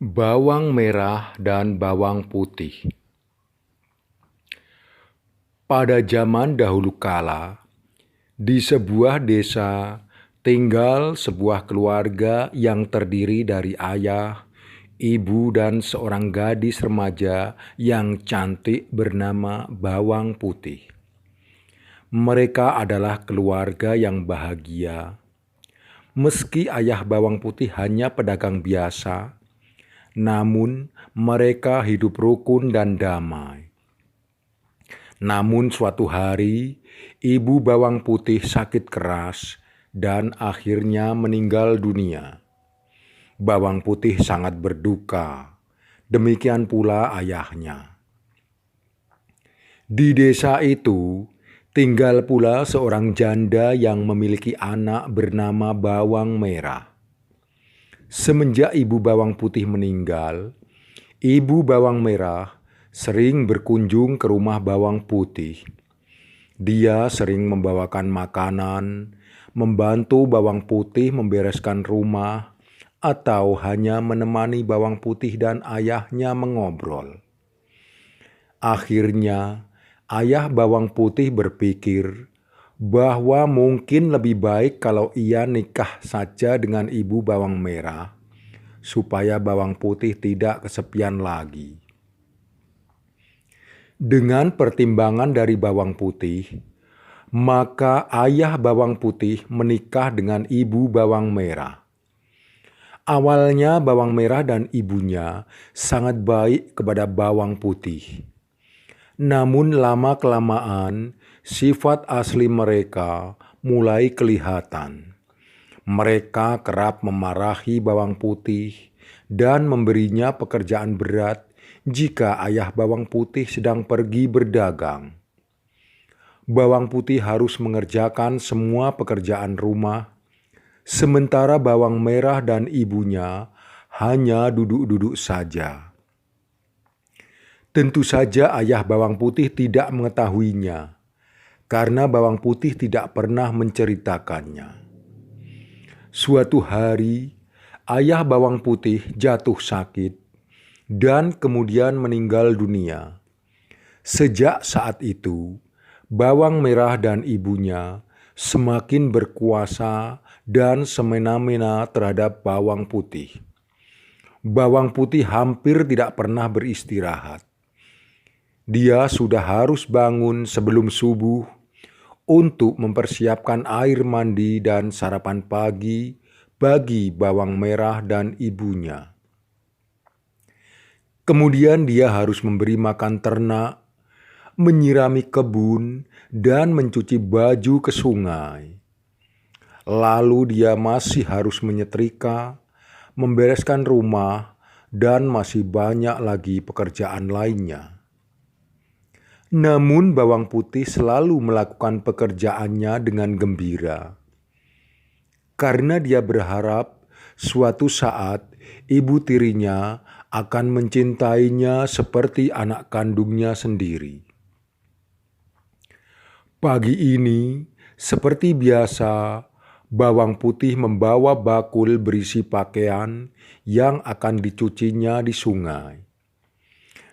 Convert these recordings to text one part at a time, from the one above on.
Bawang merah dan bawang putih. Pada zaman dahulu kala, di sebuah desa tinggal sebuah keluarga yang terdiri dari ayah, ibu, dan seorang gadis remaja yang cantik bernama Bawang Putih. Mereka adalah keluarga yang bahagia. Meski ayah Bawang Putih hanya pedagang biasa, namun mereka hidup rukun dan damai. Namun suatu hari, ibu Bawang Putih sakit keras dan akhirnya meninggal dunia. Bawang Putih sangat berduka, demikian pula ayahnya. Di desa itu, tinggal pula seorang janda yang memiliki anak bernama Bawang Merah. Semenjak ibu Bawang Putih meninggal, ibu Bawang Merah sering berkunjung ke rumah Bawang Putih. Dia sering membawakan makanan, membantu Bawang Putih membereskan rumah, atau hanya menemani Bawang Putih dan ayahnya mengobrol. Akhirnya, ayah Bawang Putih berpikir bahwa mungkin lebih baik kalau ia nikah saja dengan ibu Bawang Merah, supaya Bawang Putih tidak kesepian lagi. Dengan pertimbangan dari Bawang Putih, maka ayah Bawang Putih menikah dengan ibu Bawang Merah. Awalnya Bawang Merah dan ibunya sangat baik kepada Bawang Putih. Namun lama-kelamaan sifat asli mereka mulai kelihatan. Mereka kerap memarahi Bawang Putih dan memberinya pekerjaan berat jika ayah Bawang Putih sedang pergi berdagang. Bawang Putih harus mengerjakan semua pekerjaan rumah, sementara Bawang Merah dan ibunya hanya duduk-duduk saja. Tentu saja ayah Bawang Putih tidak mengetahuinya, karena Bawang Putih tidak pernah menceritakannya. Suatu hari, ayah Bawang Putih jatuh sakit dan kemudian meninggal dunia. Sejak saat itu, Bawang Merah dan ibunya semakin berkuasa dan semena-mena terhadap Bawang Putih. Bawang Putih hampir tidak pernah beristirahat. Dia sudah harus bangun sebelum subuh untuk mempersiapkan air mandi dan sarapan pagi bagi Bawang Merah dan ibunya. Kemudian dia harus memberi makan ternak, menyirami kebun, dan mencuci baju ke sungai. Lalu dia masih harus menyetrika, membereskan rumah, dan masih banyak lagi pekerjaan lainnya. Namun Bawang Putih selalu melakukan pekerjaannya dengan gembira. Karena dia berharap suatu saat ibu tirinya akan mencintainya seperti anak kandungnya sendiri. Pagi ini, seperti biasa, Bawang Putih membawa bakul berisi pakaian yang akan dicucinya di sungai.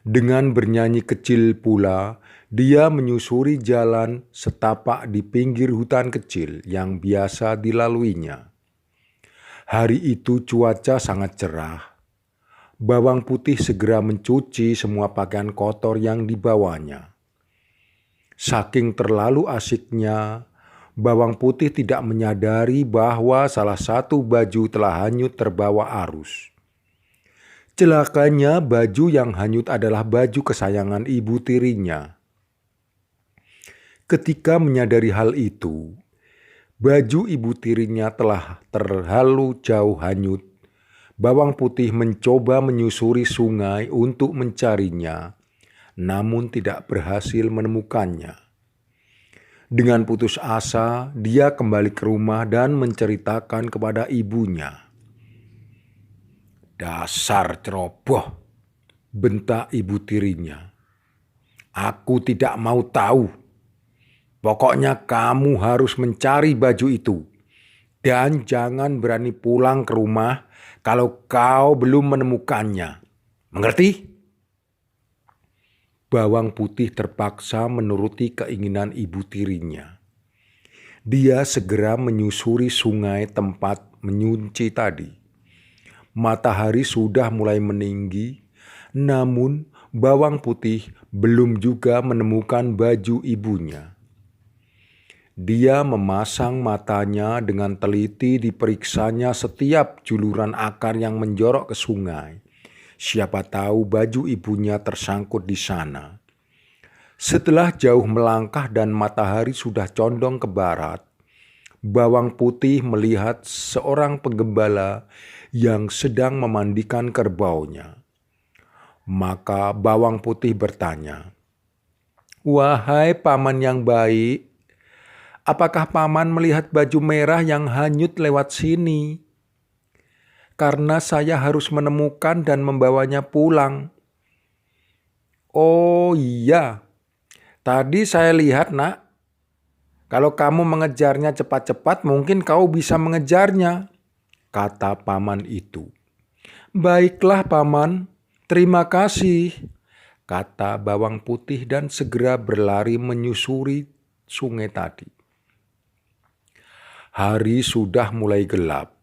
Dengan bernyanyi kecil pula, dia menyusuri jalan setapak di pinggir hutan kecil yang biasa dilaluinya. Hari itu cuaca sangat cerah. Bawang Putih segera mencuci semua pakaian kotor yang dibawanya. Saking terlalu asiknya, Bawang Putih tidak menyadari bahwa salah satu baju telah hanyut terbawa arus. Celakanya, baju yang hanyut adalah baju kesayangan ibu tirinya. Ketika menyadari hal itu, baju ibu tirinya telah terlalu jauh hanyut. Bawang Putih mencoba menyusuri sungai untuk mencarinya, namun tidak berhasil menemukannya. Dengan putus asa, dia kembali ke rumah dan menceritakan kepada ibunya. "Dasar ceroboh," bentak ibu tirinya. "Aku tidak mau tahu. Pokoknya kamu harus mencari baju itu. Dan jangan berani pulang ke rumah kalau kau belum menemukannya. Mengerti? Bawang putih terpaksa menuruti keinginan ibu tirinya. Dia segera menyusuri sungai tempat menyunci tadi. Matahari sudah mulai meninggi, namun bawang putih belum juga menemukan baju ibunya. Dia memasang matanya dengan teliti, diperiksanya setiap juluran akar yang menjorok ke sungai. Siapa tahu baju ibunya tersangkut di sana. Setelah jauh melangkah dan matahari sudah condong ke barat, bawang putih melihat seorang penggembala yang sedang memandikan kerbaunya. Maka bawang putih bertanya, "Wahai paman yang baik, apakah paman melihat baju merah yang hanyut lewat sini? Karena saya harus menemukan dan membawanya pulang." "Oh iya, tadi saya lihat nak. Kalau kamu mengejarnya cepat-cepat mungkin kau bisa mengejarnya," kata paman itu. "Baiklah paman, terima kasih," kata bawang putih dan segera berlari menyusuri sungai tadi. Hari sudah mulai gelap.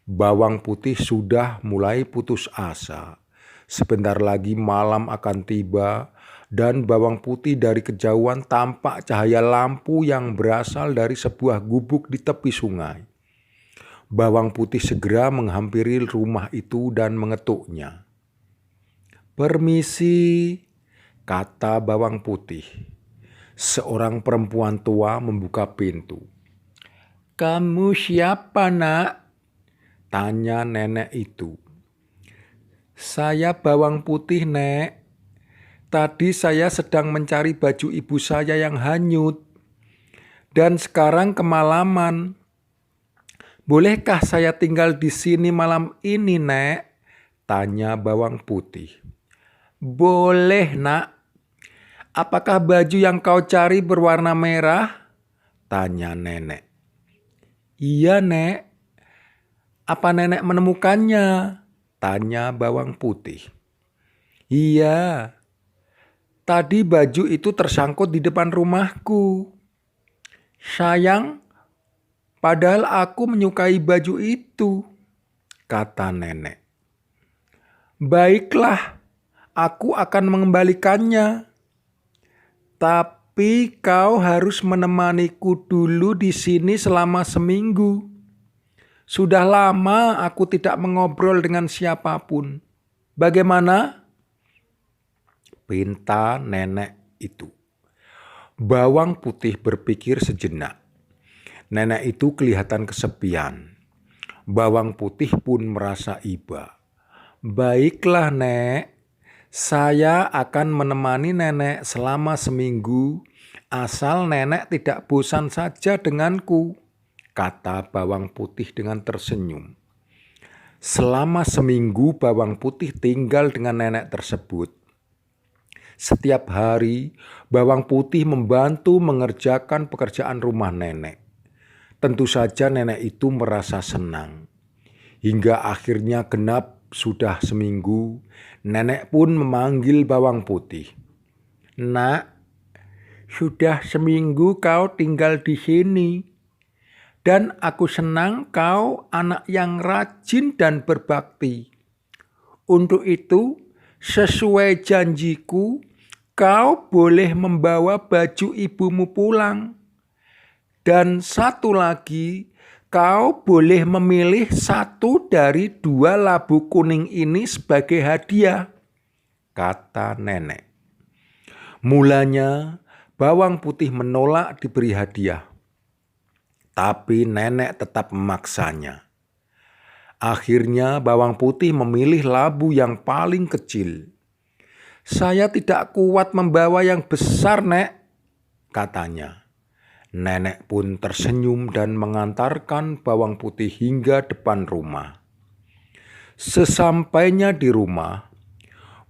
Bawang putih sudah mulai putus asa. Sebentar lagi malam akan tiba dan bawang putih dari kejauhan tampak cahaya lampu yang berasal dari sebuah gubuk di tepi sungai. Bawang putih segera menghampiri rumah itu dan mengetuknya. "Permisi," kata bawang putih. Seorang perempuan tua membuka pintu. "Kamu siapa, nak?" tanya nenek itu. "Saya bawang putih, Nek. Tadi saya sedang mencari baju ibu saya yang hanyut. Dan sekarang kemalaman. Bolehkah saya tinggal di sini malam ini, Nek?" tanya bawang putih. "Boleh, nak. Apakah baju yang kau cari berwarna merah?" tanya nenek. "Iya, Nek. Apa nenek menemukannya?" tanya bawang putih. "Iya, tadi baju itu tersangkut di depan rumahku. Sayang, padahal aku menyukai baju itu," kata nenek. "Baiklah, aku akan mengembalikannya. Tapi kau harus menemaniku dulu di sini selama seminggu. Sudah lama aku tidak mengobrol dengan siapapun. Bagaimana?" pinta nenek itu. Bawang putih berpikir sejenak. Nenek itu kelihatan kesepian. Bawang putih pun merasa iba. "Baiklah, Nek. Saya akan menemani nenek selama seminggu, asal nenek tidak bosan saja denganku," kata bawang putih dengan tersenyum. Selama seminggu bawang putih tinggal dengan nenek tersebut. Setiap hari bawang putih membantu mengerjakan pekerjaan rumah nenek. Tentu saja nenek itu merasa senang. Hingga akhirnya genap sudah seminggu, nenek pun memanggil bawang putih. "Nak, sudah seminggu kau tinggal di sini. Dan aku senang kau anak yang rajin dan berbakti. Untuk itu, sesuai janjiku, kau boleh membawa baju ibumu pulang. Dan satu lagi, kau boleh memilih satu dari 2 labu kuning ini sebagai hadiah," kata nenek. Mulanya, bawang putih menolak diberi hadiah. Tapi nenek tetap memaksanya. Akhirnya bawang putih memilih labu yang paling kecil. "Saya tidak kuat membawa yang besar, Nek," katanya. Nenek pun tersenyum dan mengantarkan bawang putih hingga depan rumah. Sesampainya di rumah,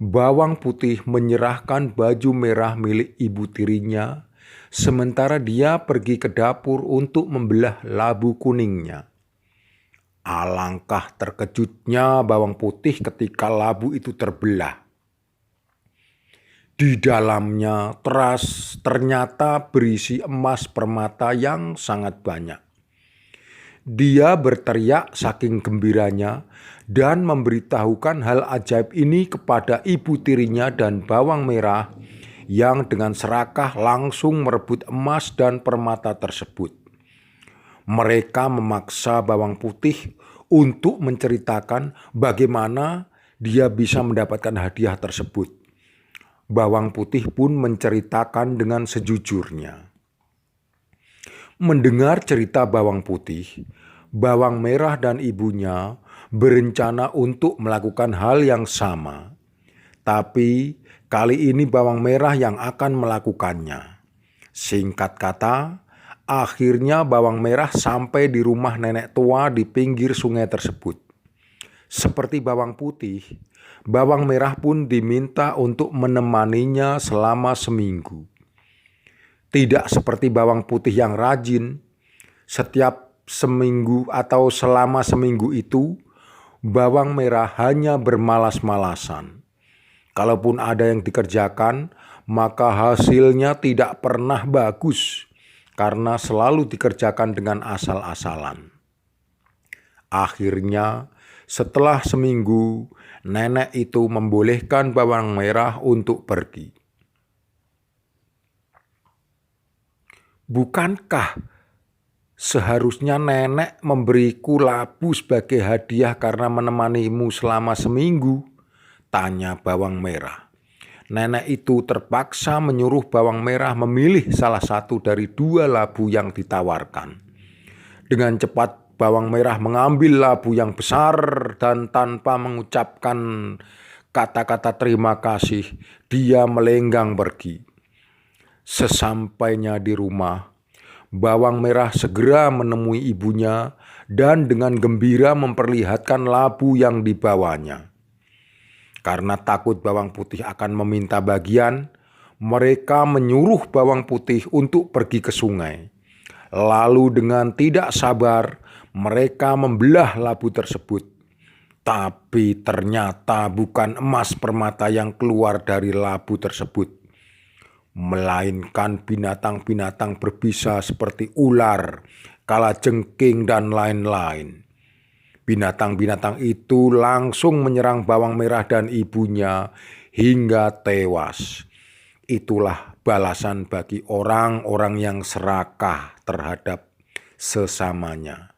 bawang putih menyerahkan baju merah milik ibu tirinya, sementara dia pergi ke dapur untuk membelah labu kuningnya. Alangkah terkejutnya bawang putih ketika labu itu terbelah. Di dalamnya ternyata berisi emas permata yang sangat banyak. Dia berteriak saking gembiranya dan memberitahukan hal ajaib ini kepada ibu tirinya dan bawang merah yang dengan serakah langsung merebut emas dan permata tersebut. Mereka memaksa bawang putih untuk menceritakan bagaimana dia bisa mendapatkan hadiah tersebut. Bawang putih pun menceritakan dengan sejujurnya. Mendengar cerita bawang putih, bawang merah dan ibunya berencana untuk melakukan hal yang sama. Tapi kali ini bawang merah yang akan melakukannya. Singkat kata, akhirnya bawang merah sampai di rumah nenek tua di pinggir sungai tersebut. Seperti bawang putih, bawang merah pun diminta untuk menemaninya selama seminggu. Tidak seperti bawang putih yang rajin, setiap seminggu atau selama seminggu itu, bawang merah hanya bermalas-malasan. Kalaupun ada yang dikerjakan, maka hasilnya tidak pernah bagus karena selalu dikerjakan dengan asal-asalan. Akhirnya, setelah seminggu, nenek itu membolehkan bawang merah untuk pergi. Bukankah seharusnya nenek memberiku labu sebagai hadiah karena menemanimu selama seminggu? Tanya bawang merah. Nenek itu terpaksa menyuruh bawang merah memilih salah satu dari 2 labu yang ditawarkan. Dengan cepat bawang merah mengambil labu yang besar dan tanpa mengucapkan kata-kata terima kasih, dia melenggang pergi. Sesampainya di rumah, bawang merah segera menemui ibunya dan dengan gembira memperlihatkan labu yang dibawanya. Karena takut bawang putih akan meminta bagian, mereka menyuruh bawang putih untuk pergi ke sungai. Lalu dengan tidak sabar, mereka membelah labu tersebut. Tapi ternyata bukan emas permata yang keluar dari labu tersebut, melainkan binatang-binatang berbisa seperti ular, kalajengking, dan lain-lain. Binatang-binatang itu langsung menyerang bawang merah dan ibunya hingga tewas. Itulah balasan bagi orang-orang yang serakah terhadap sesamanya.